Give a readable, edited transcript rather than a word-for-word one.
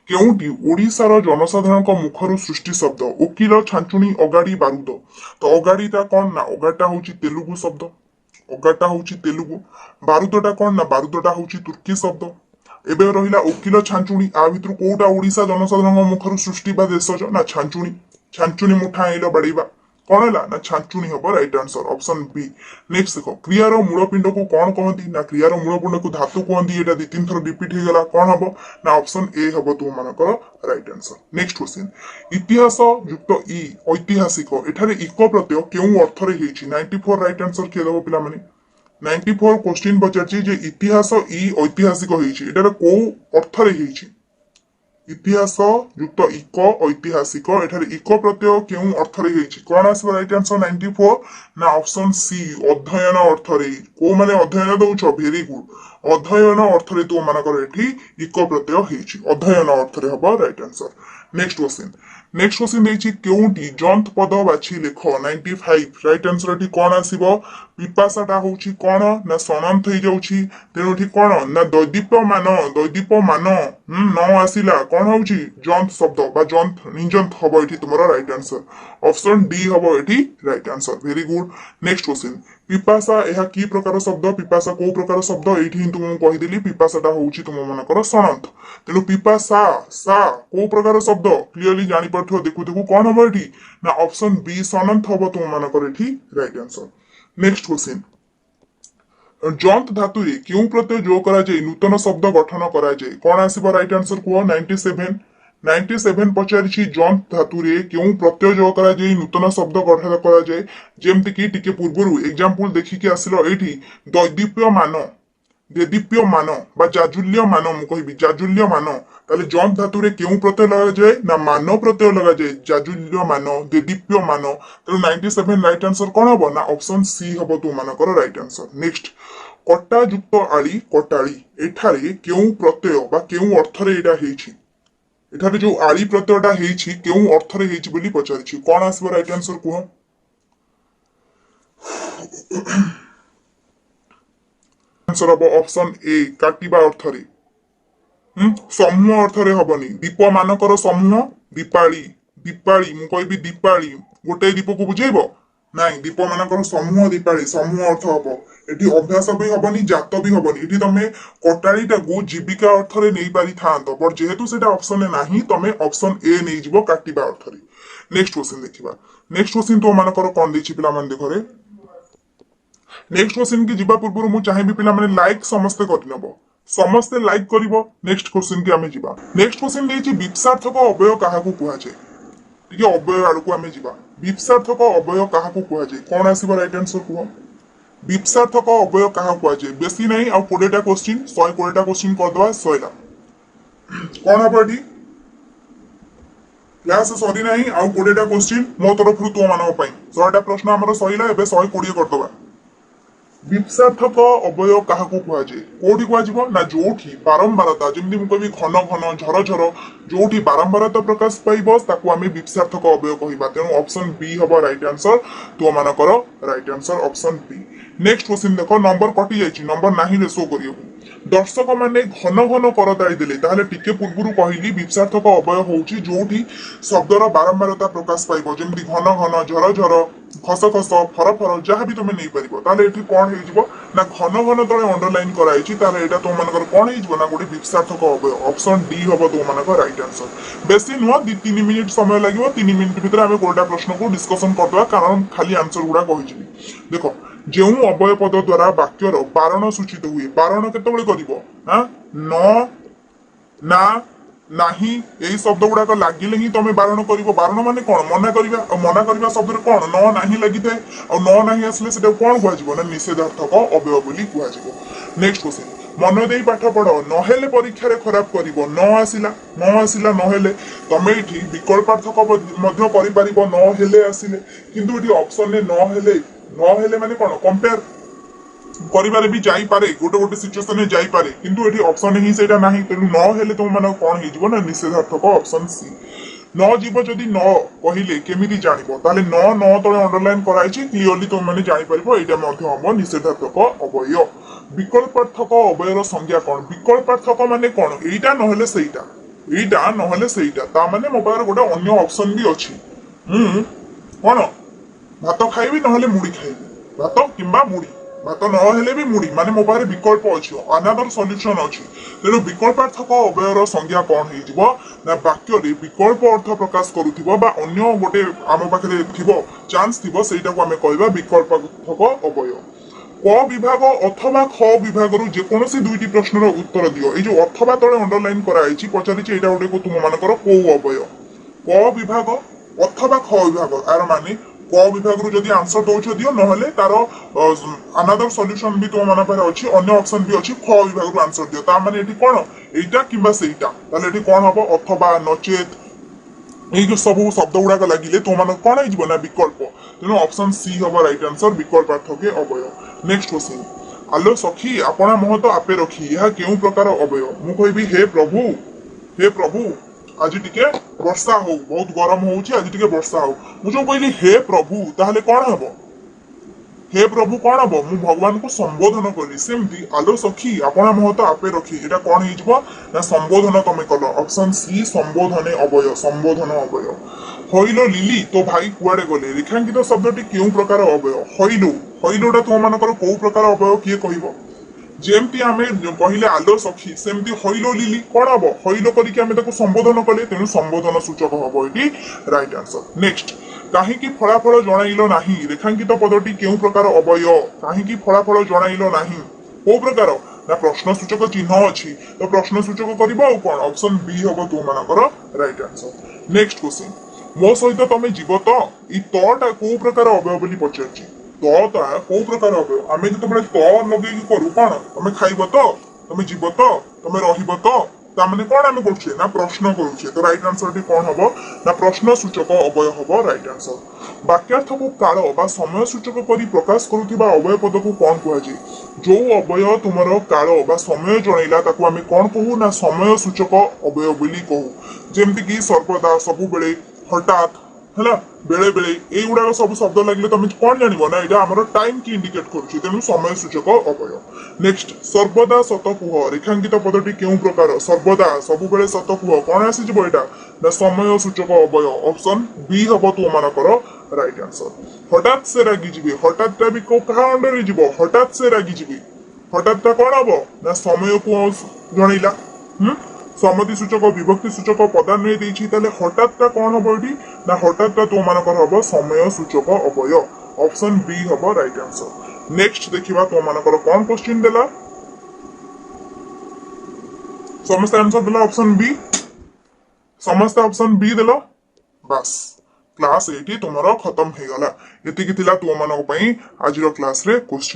केउटी ओडिशार जनसाधारण मुखर सृष्टि शब्द ओकिल छांचुणी अगाड़ी बारूद तो अगाड़ीटा कौन ना अगाड़टा हूँ तेलुगु शब्द अगाड़टा हूँ तेलुगु बारूदटा कौन ना बारूदटा हूँ तुर्की शब्द एबे रहिला ओकिल छांचुणी आ भितर कोटा ओडिशा जनसाधारण मुखर सृष्टि बा देशज ना छांचुणी छांचुणी मुठा आइल बाड़ीबा कौन है ना छांचुणी हम right answer option B. Next देखो क्रियार मूलपिंड को कौन कहती ना क्रियार मूलपिंड को धातु कहती एटा 2-3 थर रिपीट हो गला कौन हम ना ऑप्शन ए हम तुम मानकर राइट आंसर। नेक्स्ट क्वेश्चन इतिहास युक्त इ ऐतिहासिक एठारे इको प्रत्यय केउ अर्थ रे हेछि 94 राइट आंसर किए देबो पिला माने 94 क्वेश्चन पचारछि जे इतिहास इ ऐतिहासिक हेछि एटारे को अर्थ रे हेछि इतिहास युक्त इको ऐतिहासिक एठारे इको प्रत्यय केउ अर्थ रे हेछि कोन आसबो राइट आंसर 94 ना ऑप्शन सी अध्ययन अर्थ रे को माने अध्ययन दउछ वेरी गुड अध्ययन अर्थ रे तो मानकर एठी इको प्रत्यय हेछि अध्ययन अर्थ रे हबो राइट आंसर। नेक्स्ट क्वेश्चन देछि केउटी जंत पद बाछि लेख 95 राइट आंसर एठी कोन आसीबो पिपासाटा होछि कोन ना सनंत हे जाउछि तेनु एठी कोन ना दैदीप्यमान न आसिला कोन होछि जंत शब्द बा जंत निजंत हबो एठी तुमरो राइट आंसर ऑप्शन डी हबो एठी right answer very good. Next question पिपासा एहा की प्रकार शब्द पिपासा को प्रकार शब्द एठी हिं तुम कहि देली पिपासाटा होछि तुम मानकर सनंत तेनु पिपासा सा को प्रकार शब्द क्लियरली जानि पड़थो देखु देखु कोन हबो एठी ना ऑप्शन बी सनंत हबो तुम मानकर एठी राइट आंसर। नेक्स्ट क्वेश्चन जंत धातु रे क्यों प्रत्यय जोग करा जाय नूतन शब्द गठन करा जाय कोन आसीबो राइट आंसर को 97 पचारिछि जंत धातु रे क्यों प्रत्यय जोग करा जाय नूतन शब्द गठन करा जाय जेमति कि टिके पूर्वरु एग्जांपल देखि कि आसिलो एठी देदीप्यमान बा जाजुल्यमान मु कहिबी जाजुल्यमान ताले जंत धातु रे क्यों प्रत्यय लगा जाय ना मान प्रत्यय लगा जाय जाजुल्यमान देदीप्यमान तो 97 राइट आंसर कोन हबो ना ऑप्शन सी हबो तू मानकर राइट आंसर। नेक्स्ट कटा युक्त आली कटाली एठारे क्यों प्रत्यय बा क्यों अर्थ रे एटा हेछि एठारे जो आली प्रत्ययटा हेछि क्यों अर्थ रे हेछि बोली पचारिछि कोन आसीबो राइट आंसर कुह आंसर हम ऑप्शन ए काटिबा अर्थ रे समूह अर्थ रे हबनी दीप मानकर समूह दीपाली दीपाली मु कहबी दीपाली गोटे दीप को बुझेबो नाइ दीप मानकर समूह दीपाली समूह अर्थ हबो एठी अभ्यास भी हबनी जात भी हबनी एठी तमे कटालीटा गो जीविका अर्थ रे नै पारि थांतो पर जेहेतु सेटा ऑप्शन ने नाही तमे ऑप्शन ए नै जिवो काटिबा अर्थ रे। नेक्स्ट क्वेश्चन देखिबा नेक्स्ट क्वेश्चन तो मानकर कोन देछि पिला मन देखो रे नेक्स्ट क्वेश्चन की जीवा पूर्व मु चाहे भी पिला माने लाइक समस्त करनबो समस्त लाइक करिवो। नेक्स्ट क्वेश्चन की आमे जीवा नेक्स्ट क्वेश्चन देछि विपसार्थक अवयव काहा को कुहा जाय ठीक है अवयव आड़ को आमे जीवा विपसार्थक अवयव काहा को कुहा जाय कोन आसीबो राइट आंसर कुह विपसार्थक अवयव काहा कुहा जाय बेसी नहीं आ 20टा क्वेश्चन 120टा क्वेश्चन कर दवा 100ला कोन हबडी क्लास सॉरी नहीं आ 20टा क्वेश्चन मो तरफ रु तो मानव पई 100टा प्रश्न हमर सहिला एबे 120 कर दवा विपसार्थक अवयव काहा को कुहा जाय कोठी कुहा जिवो ना जोठी बारंबारता जेमि मु कहबी घन घन झर झर जोठी बारंबारता प्रकाश पाइबो ताकू आमे विपसार्थक अवयव कहिबा तेनु ऑप्शन बी हबो राइट आंसर तो मानकर right answer option B. Next question देखो नंबर कटि जायछि नंबर नाही रे शो करियो दर्शक माने घन घन करताई देले ताहले टिके पूर्वरु कहिली विपसार्थक अवयव होउछि जोठी शब्दर बारंबारता प्रकाश पाइबो जेमि घन घन झर झर खस खस फर फर जहाँ भी तुम नहीं पारिबो ताले एठी कोन हेजिबो ना घन घन तळे अंडरलाइन कराइछि ताले एटा तो मानकर कोन हेजिबो ना गोटे विपसार्थक अवयव ऑप्शन डी हबो तो मानकर राइट आंसर। बेसी नुवा 3 मिनिट समय लागिवो 3 मिनिट भीतर आमे कोटा प्रश्न को डिस्कशन करदवा कारण खाली आंसर गुडा कहिछि देखो जेउ अवयव पद द्वारा वाक्यर बारण सूचित हुए बारण केतबेले करिवो हां न ना नाही एई शब्द गुडाक लागिले ही तमे बारण करिवो बारण माने कोन मना करिवा शब्द रे कोन न नाही लागिथे आ न नाही असले सेटा कोन कुआ जिवो ना निषेधार्थक अवयव बोली कुआ जिवो। नेक्स्ट क्वेश्चन मन देई पाठ पढो न हेले परीक्षा रे खराब करिवो न आसिला न हेले तमे इठी विकल्पार्थक मध्य करि परिबो न हेले आसिले किंतु इठी ऑप्शन ने न हेले माने कोन कंपेयर करिबारे भी जाई पारे गोटे गोटे सिचुएशन में जाई पारे किंतु एठी ऑप्शन ही सेटा नाही तेनु न हेले तुम माने कोन हे जिवो ना निषेधार्थक ऑप्शन सी न जीव जदि न कहिले केमिति जानिबो ताले न तळे अंडरलाइन कराइछि क्लियरली तुम माने जानि परिबो एटा मध्ये हम निषेधार्थक अवयव विकल्पार्थक अवयवर संज्ञा कोन विकल्पार्थक माने कोन एटा न हेले सेटा ଏଇଟା ନହେଲେ ସେଇଟା ତା ମାନେ ମୋ ପାଖରେ ଗୋଟେ ଅନ୍ୟ ଅପସନ ବି ଅଛି ମୁଁ କଣ ଭାତ ଖାଇବି ନହେଲେ ମୁଢି ଖାଇବି ଭାତ କିମ୍ବା ମୁଢି ଭାତ ନହେଲେ ବି ମୁଢି ମାନେ ମୋ ପାଖରେ ବିକଳ୍ପ ଅଛି ଅନାଦର ସଲ୍ୟୁସନ ଅଛି ତେଣୁ ବିକଳ୍ପାର୍ଥକ ଅବୟର ସଂଜ୍ଞା କଣ ହେଇଯିବ ନା ବାକ୍ୟରେ ବିକଳ୍ପ ଅର୍ଥ ପ୍ରକାଶ କରୁଥିବ ବା ଅନ୍ୟ ଗୋଟେ ଆମ ପାଖରେ ଥିବ ଚାନ୍ସ ଥିବ ସେଇଟାକୁ ଆମେ କହିବା ବିକଳ୍ପାର୍ଥକ ଅବୟ क विभाग अथवा ख विभाग जेकोसी दुईटी प्रश्नर उत्तर दियो ये जो अथवा तले अंडरलाइन कराई पचारि एटा गोटे तुम मानकर को अवय क विभाग अथवा ख विभाग यार माने क विभाग रु जदि आंसर दउछ दियो नहले तार अनदर सॉल्यूशन भी तुम मन पर अछि अन्य ऑप्शन भी अछि ख विभाग रु आंसर दियो ता माने एठी कोन एटा किबा सेटा ताले एठी कोन हबो अथवा नचेत এই যে সব শব্দ গুড়াক লাগিলে তোমার কোন হইব না বিকল্প তেণু অপশন সি হব রাইট আনসর বিকল্পার্থকে অবয় নেক্সট क्वेश्चन আলো সখী আপনা মহত আপে রখি ইহা কেউ প্রকার অবয় মু কইবি হে প্রভু আজি টিকে বর্ষা হউ বহুত গরম হউছি আজি টিকে বর্ষা হউ মু जो কইলি হে প্রভু তাহলে কোন হবো हे प्रभु कौन हम मु भगवान को संबोधन कली सेमती आलो सखी आपना महत आपे रखी एटा कौन हो ना संबोधन तुम कल ऑप्शन सी संबोधने अवय संबोधन अवय हईलो लिली तो भाई कुआडे गले रेखांकित शब्दटी क्यों प्रकार अवय हईलोटा तुम मानकर कौ प्रकार अवय किए कहब जेमती आमे कहले आलो सखी सेमती हईलो लिली कौन हम हईलो करके आमे ताको संबोधन कले तेणु संबोधन सूचक हम ये राइट आंसर नेक्स्ट कहीं फलाफल जणाइल नाही रेखांकित पदटी क्यों प्रकार अवय कहीं फलाफल जणाइल नाही को प्रकार ना प्रश्न सूचक चिन्ह अच्छी तो प्रश्न सूचक करबो कौन ऑप्शन बी हम तुम मानकर राइट आंसर नेक्स्ट क्वेश्चन मो सहित तमे जीव तो ई तटा को प्रकार अवय बोली पचारछि तटा को प्रकार अवय आमे जते बळे त लगे करू कोन तमे खाइबो तो तमे जीव तो तमे रहिबो तो तामने कौन आम कर ना प्रश्न करुचे तो राइट आंसर टी कौन हम ना प्रश्न सूचक अवय हम राइट आंसर वाक्यार्थ को काल बा समय सूचक करी प्रकाश करुवा अवय पद को कौन कहुए जो अवय तुम काल बा समय जनइला ताको आमे कौन कहू ना समय सूचक अवय बोली कहू जेमती कि सर्वदा सबु बेले हठात है बेले बेले युड़ाक सब शब्द लगे तुम कौन जान ना यहाँ आम टाइम की इंडिकेट करुच्ची तेणु समय सूचक अवय नेक्स्ट सर्वदा सत कुह रेखांकित पदटी क्यों प्रकार सर्वदा सब बेले सत कुह कौन आसीज यहाँ ना समय सूचक अवय ऑप्शन बी हम तुम मानकर राइट आंसर हठात से रागी जी हठात भी क्या अंडर जीव हठात से रागी जी हठात कौन हम ना समय को जनइला सम्मति सूचक विभक्ति सूचक पदान्वय देछि हठात कौन हम ये ना हठात तुम मानकर हम समय सूचक अवय ऑप्शन बी हम राइट आंसर नेक्स्ट देखिबा तुम मानकर कौन क्वेश्चन देला समस्त आंसर देला ऑप्शन बी समस्त ऑप्शन बी देला बस क्लास 8 तुमरो खत्म हे गला एतिकी थिला तुम मानक पई आजिरो क्लास रे क्वेश्चन।